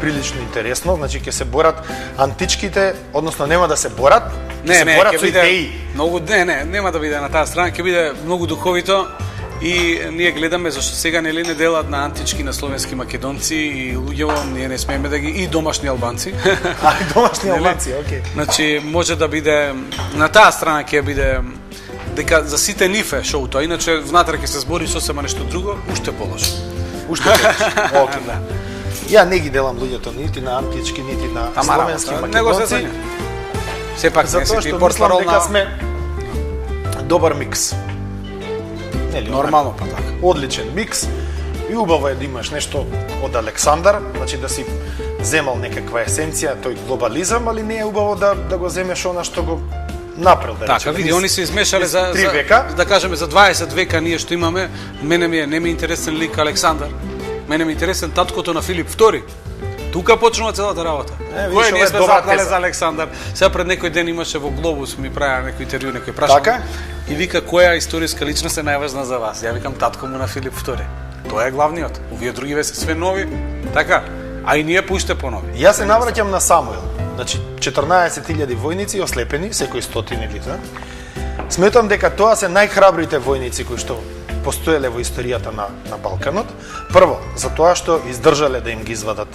прилично интересно, значи ќе се борат античките, односно нема да се борат, не, се борат ќе со биде идеи. многу нема да биде на таа страна, ќе биде многу духовито. И ние гледаме зашто сега нели не делат на антички, на словенски македонци и луѓево, ние не смееме да ги и домашни албанци. И домашни албанци, окей. Значи може да биде на таа страна ќе биде дека за сите нив е шоуто, иначе внатре ќе се збори сосема нешто друго, уште полошо. Уште полошо. Окей. Да. Ја не ги делам луѓето нити на антички, нити на словенски македонци. Сепак затоа што мислам дека сме добар микс. Нели, нормално па така. Одличен микс и убаво е да имаш нешто од Александар, значи да си земал некаква есенција, тој глобализам, али не е убаво да го земеш она што го направил, да речеме. Така, види, они се измешале за 3 века. Да кажеме за 20 века ние што имаме, мене не ми е интересен лик Александар. Мене ми е интересен таткото на Филип II. Тука почнува целата работа. Кој ние сме запнале за Александар. Сега пред некој ден имаше во Глобус, ми правиа некој интервју, некој прашал. Така? И вика која историска личност е најважна за вас? Ја викам татко му на Филип II. Тоа е главниот. Овие другиве се све нови. Така. А и ние пуште понови. Јас се навраќам на Самуил. Значи 14.000 војници ослепени, секој 100 или да. Сметам дека тоа се најхрабрите војници кои што постоеле во историјата на Балканот. Прво, за тоа што издржале да им ги извадат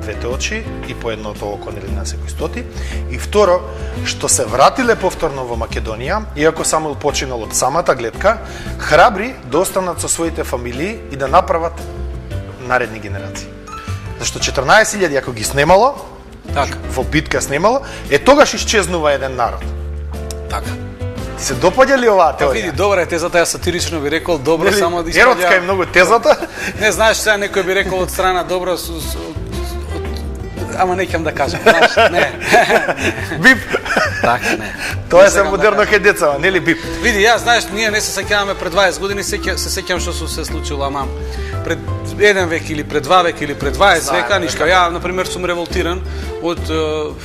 двете очи и по едното око нели на секој 100. И второ, што се вратиле повторно во Македонија, иако Самуил починал од самата гледка, храбри да останат со своите фамилии и да направат наредни генерации. Зашто 14.000 ако ги снемало, така, во битка снемало, тогаш исчезнува еден народ. Така. Ти се допаѓа ли оваа теорија? Види, добра е тезата, јас сатирично би рекол, добро Нели, само да испаѓа. еротска е многу тезата. Не знаеш сега некој би рекол од страна добро ама не ќам да кажам, знаеш, не. Бип. Така, не. Тоа е за модерно кај децава, нели бип? Види, јас знаеш, ние не се сеќаваме пред 20 години, се сеќавам што се случило, ама пред 1 век или пред 2 век или пред 20 века, ништо. Ја, например, сум револтиран од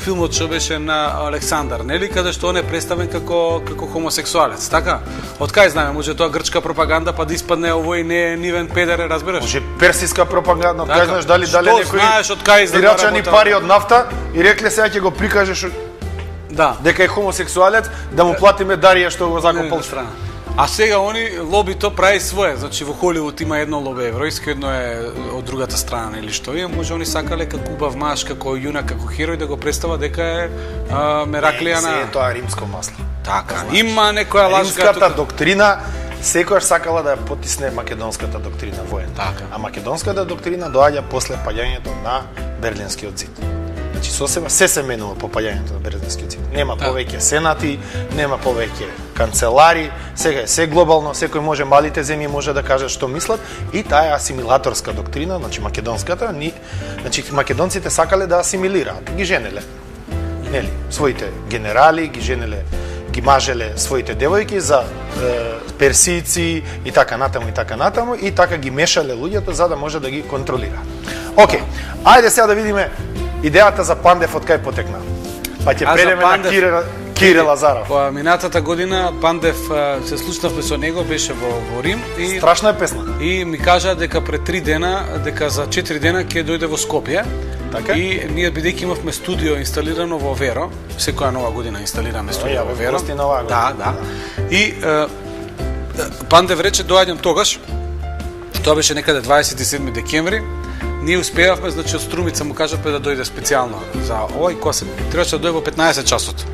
филмот што беше на Александар, нели, каде што он е представен како хомосексуалец, така? Од кај знаеме, може тоа грчка пропаганда, па да испадне овој не е нивен педер, разбираш? Може персиска пропаганда, кај знаеш дали некој ирачани пари од нафта и рекле сега ќе го прикажеш дека е хомосексуалец, да му платиме дарија што го закопал страна. А сега они лобито прави свое, значи во Холивуд има едно лобе евројско, едно е од другата страна или што е, може они сакале како убав маж, како јунак, како херој да го представа дека е Мераклија на... Се е тоа римско масло. Така, има некоја лажка... Римската доктрина секојаш сакала да ја потисне македонската доктрина воена. Така. А македонската доктрина доаѓа после паѓањето на Берлинскиот зид. Значи сосема се менува по паѓањето на Берлинскиот зид. Нема повеќе сенати, нема повеќе канцелари, сега е се глобално, секој може, малите земји може да кажат што мислат и таа е асимилаторска доктрина, значи македонската, значи македонците сакале да асимилираат, ги женеле. Нели, своите генерали, ги мажеле своите девојки за персици и така натаму и така ги мешале луѓето за да може да ги контролира. Океј, ајде сега да видиме идејата за Пандев од кај потекна. Па ќе преминеме на Кире Лазаров. По минатата година Пандев се случнавме со него, беше во Рим и страшна е песна. И ми кажа дека пред 3 дена, дека за 4 дена ќе дојде во Скопје. Така? И ние бидејќи имавме студио инсталирано во Веро, секоја нова година инсталираме студио во Веро. Да. И Пандев рече доаѓам тогаш. Тоа беше некаде 27 декември. Ние успеавме, значи од Струмица му кажавме да дојде специјално за овој кој требаше да дојде во 15 часот.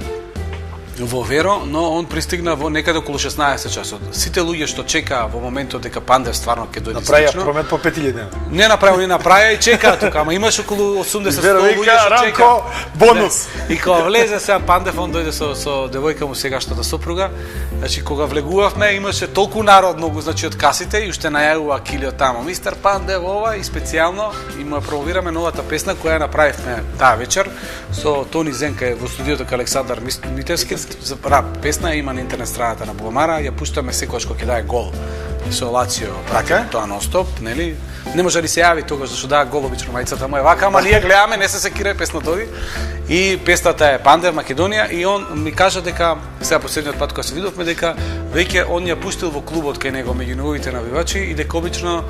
Во Веро, но он пристигна во некаде околу 16 часот. Сите луѓе што чекаа во моментот дека Пандев стварно ќе дојде направија промет по 5000 дена. Не направија и чекаа тука, ама имаше околу 80 луѓе што чекаа. Бонус. И кога влезе сега Пандев, он дојде со девојка му сегашната сопруга. Значи кога влегувавме имаше толку народ многу, значи од касите и уште најавува Килио тамо. Мистер Пандев ова и специјално и му промовираме новата песна која направивме таа вечер со Тони Зенка во студиото кај Александар Митевски. рап песна има на интернет страната на Бубамара, ја пуштаме секогаш кога ќе даде гол. Со Лацио пратиме тоа нон-стоп, нели? Не може да се јави тогаш зашто даа гол обично мајцата му е вака, ама ние гледаме, не се секира песната оди. И песната е Пандев Македонија и он ми кажа дека сега последниот пат кога се видовме дека веќе он ја пуштил во клубот кај него меѓу неговите навивачи и дека обично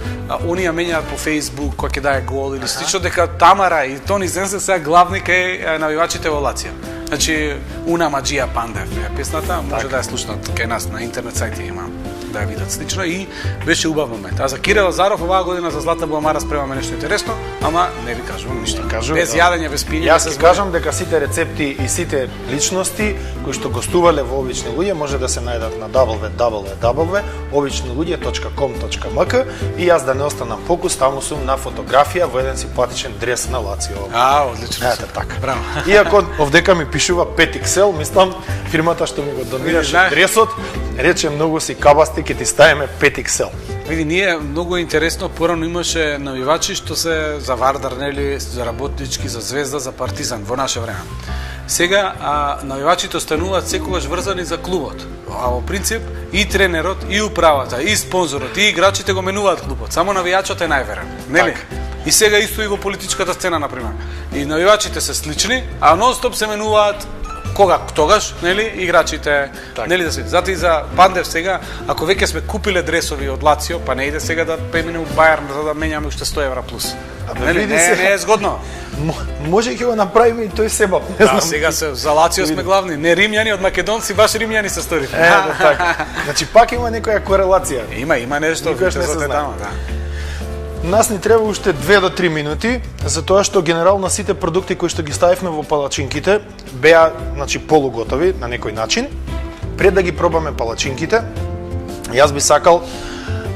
они ја менјаат по Facebook кога ќе даде гол или слично, дека Тамара и Тони Зен се сега главни кај навивачите во Лацио. Значи Уна Маджија Пандев е песната, може да ја слушнат кај нас на интернет сајти има да ја видат слично и беше убав момент. А за Кирил Лазаров оваа година за Злата Бубамара спремаме нешто интересно, ама не ви кажувам ништо. Без јадење, без пиење. Јас ќе кажам дека сите рецепти и сите личности кои што гостувале во Обични луѓе може да се најдат на www.obичнилуѓе.com.mk и јас да не останам покус, таму сум на фотографија во еден симпатичен дрес на Лацио. Одлично. Ете така. Браво. Иако овдека ми пишува 5XL, мислам фирмата што ми го донираше дресот, рече многу си кабасти, ќе ти ставиме 5XL. Види, ние многу интересно, порано имаше навивачи што се за Вардар, нели, за Работнички, за Звезда, за Партизан во наше време. Сега навивачите остануваат секогаш врзани за клубот. А во принцип и тренерот, и управата, и спонзорот, и играчите го менуваат клубот. Само навијачот е најверен, нели? Так. И сега исто и во политичката сцена, например. И навивачите се слични, а нон-стоп се менуваат кога тогаш, нели, играчите, так. Нели да се. Зато и за Пандев сега, ако веќе сме купиле дресови од Лацио, па не иде сега да преминеме у Бајерн за да менјаме уште 100 евра плюс. Нели, не е згодно. Може ќе го направиме и тој себап. Да, сега се за Лацио сме главни, не римјани од македонци, баш римјани се стори. Така. Значи пак има некоја корелација. Има нешто, никогаш не се знае. Тама, да. Нас ни треба уште 2 до 3 минути, затоа што генерално сите продукти кои што ги ставивме во палачинките беа, значи, полуготови на некој начин. Пред да ги пробаме палачинките, јас би сакал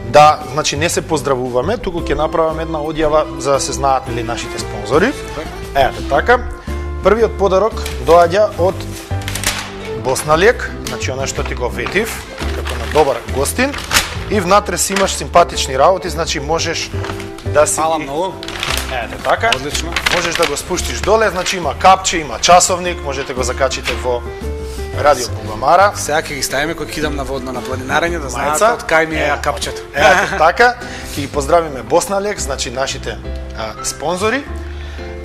да, значи, не се поздравуваме, туку ќе направиме една одјава за да се знаат ли нашите спонзори. Ете така. Првиот подарок доаѓа од Босналек, значи она што ти го ветив, како на добар гостин. И внатре си имаш симпатични работи, значи можеш да си... Фала многу. Ете така. Одлично. Можеш да го спуштиш доле, значи има капче, има часовник, можете го закачите во Радио Бубамара. Сега ќе ги ставиме кога кидам на водно на планинарење да знаат од кај ми е капчето. Ете така. Ќе ги поздравиме Босналек, значи нашите спонзори.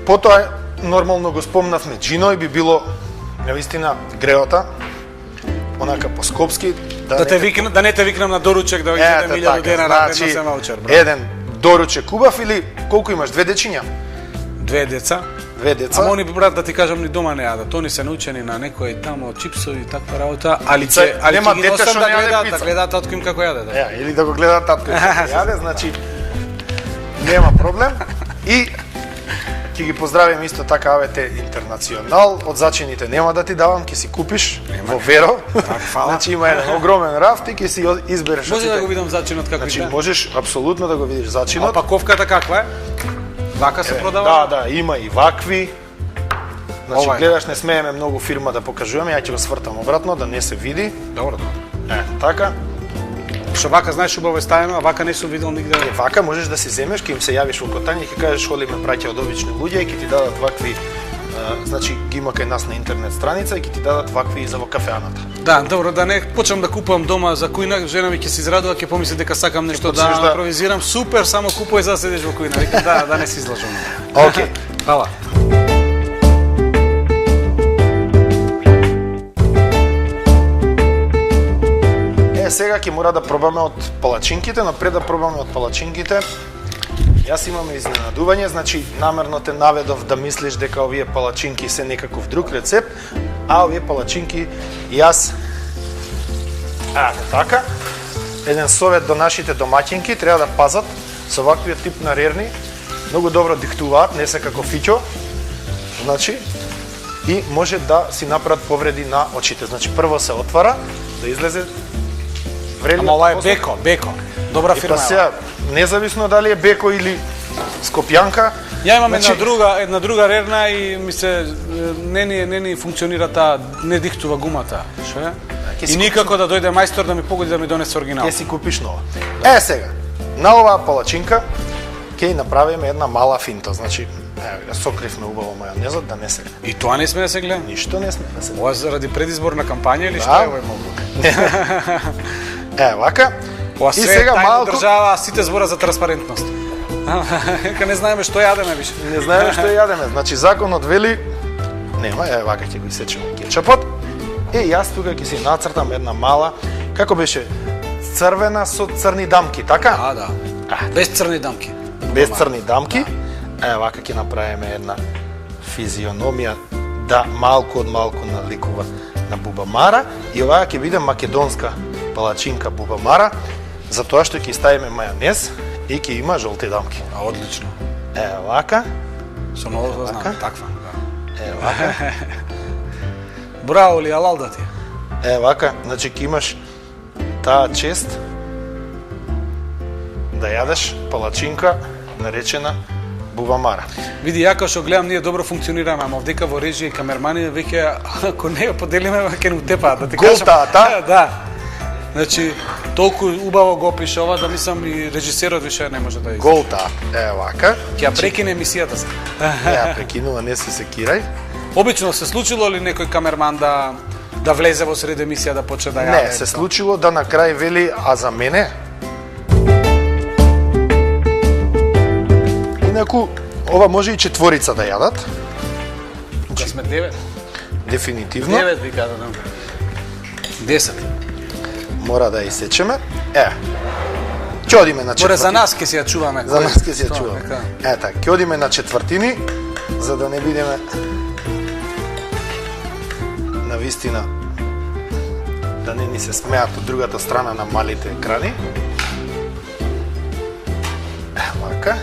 Потоа нормално го спомнавме Джино и би било навистина греота. Онака по скопски да не те викнам на доручек да одиме 1000 денара едно се ваучер. Еден доручек убав или колку имаш, 2 дечиња? 2 деца. 2 деца. Ама они брат да ти кажам ни дома не јадат. Тони се научени на некој тамо чипсови и таква работа, али нема дете што не јаде да гледаат татко им како јаде. Да. Или да го гледаат татко им како јаде, значи нема проблем. И ќе ги поздравим исто така АВТ Интернационал. Од зачините нема да ти давам, ќе си купиш во Веро. Значи има еден огромен рафт и ќе си избереш. Може да го видам зачинот како значи, можеш апсолутно да го видиш зачинот. А паковката каква е? Вака се продава? Да, има и вакви. Значи гледаш, не смееме многу фирма да покажуваме, ја ќе го свртам обратно да не се види. Добро. Така. Што вака знаеш убаво ставиме, а вака не сум видел нигде. Вака можеш да си земеш, ќе им се јавиш во Котање и ќе кажеш холи ме праќа од Обични луѓе и ќе ти дадат вакви, значи ги има кај нас на интернет страница и ќе ти дадат вакви и за во кафеаната. Да, добро, да не почнам да купувам дома за кујна, жена ми ќе се израдува, ќе помисли дека сакам нешто да импровизирам. Супер, само купувај за да седиш во кујна. Викам да не се излажам. Океј. Фала. Сега ќе мора да пробаме од палачинките, но пред да пробаме од палачинките, јас имам изненадување, значи намерно те наведов да мислиш дека овие палачинки се некаков друг рецепт, а овие палачинки јас така. Еден совет до нашите домаќинки, треба да пазат со ваквиот тип на рерни, многу добро диктуваат, не се како фиќо. Значи и може да си направат повреди на очите. Значи прво се отвара да излезе. Ама ова е Беко. Добра фирма е. Сега, независно дали е Беко или Скопјанка. Ја имам една друга рерна и ми се не ни функционира таа, не диктува гумата. Што е? И никако да дојде мајстор да ми погоди да ми донесе оригинал. Ќе си купиш нова. Сега, на оваа палачинка ќе направиме една мала финта. Значи, Сокривме убаво мајонезот, да не се... И тоа не сме да се гледа? Ништо не сме да се гледа. Ова заради предизборна кампања или што е овој многу? Вака. Ова се е тајна држава, сите збора за транспарентност. Ка не знаеме што јадеме више. Не знаеме што јадеме. Значи законот вели нема, вака ќе го исечеме кетчапот. Јас тука ќе си нацртам една мала, како беше, црвена со црни дамки, така? Да. Без црни дамки. Без црни дамки. Вака ќе направиме една физиономија да малку од малку наликува на бубамара и оваа ќе биде македонска палачинка бубамара, затоа што ќе ставиме мајонез и ќе има жолти дамки. Одлично. Вака. Со ново знам, таква. Вака. Браво ли, алал да ти. Вака, значи ќе имаш таа чест да јадеш палачинка наречена бубамара. Види, ја као што гледам, ние добро функционираме, ама овдека во режија и камермани веќе ако не ја поделиме, ќе не утепаат, да ти кажам. Голтата? Да. Значи, толку убаво го опише ова да мислам и режисерот више не може да излезе. Голта, вака. Ќе ја прекине емисијата се. Ја прекинува, не се секирај. Обично се случило ли некој камерман да влезе во сред емисија да почне да јаде? Не, се случило да на крај вели, а за мене? Инаку, ова може и четворица да јадат. Да сме 9. Дефинитивно. 9 ви кажам. 10. Мора да исечеме. Ќе одиме на четвртини. Море за нас ќе си ја чуваме. За нас ќе си ја чуваме. Така, ќе одиме на четвртини, за да не бидеме на вистина да не ни се смеат од другата страна на малите екрани. Вака.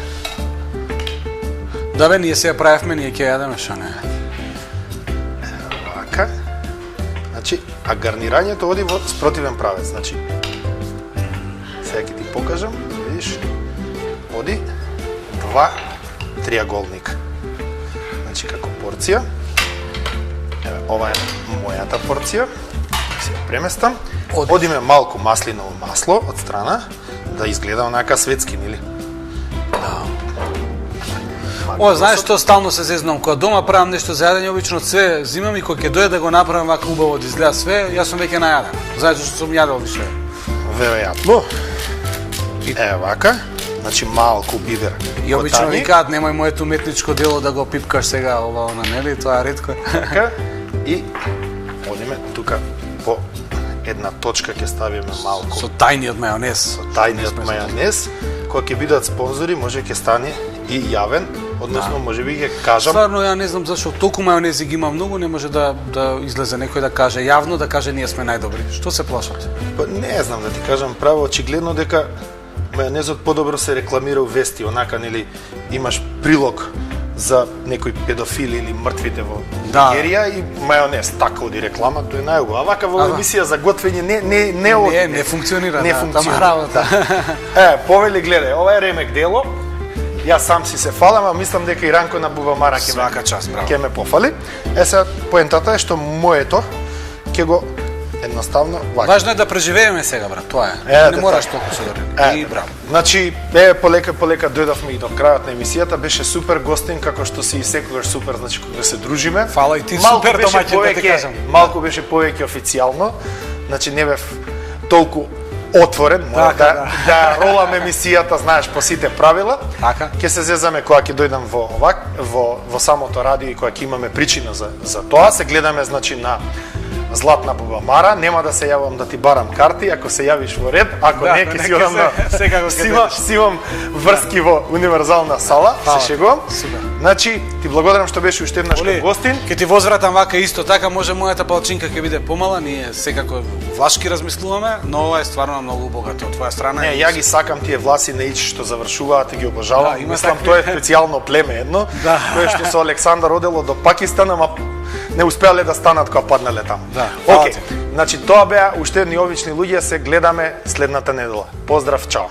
Да бе, ние се ја правевме, ние ќе јадеме, шо не? Вака. Значи, а гарнирањето оди во спротивен правец. Значи, сега ќе ти покажам, видиш, оди 2 триаголника. Значи, како порција. Ова е мојата порција. Се ја преместам. Одиме малку маслиново масло од страна, да изгледа онака светски, нели? О, знаеш што стално се зезнам, кога дома правам нешто за јадење, обично све зимам и кога ќе дојде да го направам вака убаво да изгледа све, јас сум веќе најаден. Знаеш што сум јадел више. Веројатно. Вака, значи малку бивер. И обично викаат немој моето уметничко дело да го пипкаш сега ова она, нели? Тоа е ретко. Така, и одиме тука по една точка ќе ставиме малку. Со тајниот мајонез. Со тајниот мајонез, кога ќе бидат спонзори, може ќе стане и јавен, односно може би ќе кажам. Стварно ја не знам зашто толку мајонези ги има многу, не може да излезе некој да каже јавно, да каже ние сме најдобри. Што се плашат? Па не знам да ти кажам право, очигледно дека мајонезот подобро се рекламира у вести, онака нели имаш прилог за некој педофил или мртвите во Нигерија и мајонез, така оди реклама, тоа е најубаво. А вака во емисија за готвење не функционира. Не функционира. Повели гледај, ова е ремек дело. Јас сам си се фалам, а мислам дека и Ранко на бубамара ќе ме пофали. Сега поентата е што моето ќе го едноставно вака. Важно е да преживееме сега, брат, тоа е. Не мораш толку се дори. И браво. Значи, полека дојдовме и до крајот на емисијата, беше супер гостин, како што си и секогаш супер, значи кога се дружиме. Фала и ти супер домаќин, да ти кажам. Малку беше повеќе официјално, значи не бев толку отворен, мора да ролам емисијата, знаеш, по сите правила. Така. Ќе се зезаме кога ќе дојдам во самото радио и кога ќе имаме причина за тоа. Се гледаме, значи, на Златна бубамара, нема да се јавам да ти барам карти, ако се јавиш во ред, ако не, ќе си одам на... Си имам врски во универзална сала, се шегувам. Значи, ти благодарам што беше уште еднаш гостин. Ќе ти возвратам вака исто така, може мојата палачинка ќе биде помала, ние секако влашки размислуваме, но ова е стварно многу богато од твоја страна. Не, ја ги сакам тие власи на ич што завршуваат и ги обожавам. Мислам, тоа е специјално племе едно, кое што со Александар одело до Пакистан, ама не успеале да станат кога паднале таму. Океј, значи тоа беа уште едни обични луѓе, се гледаме следната недела. Поздрав, чао.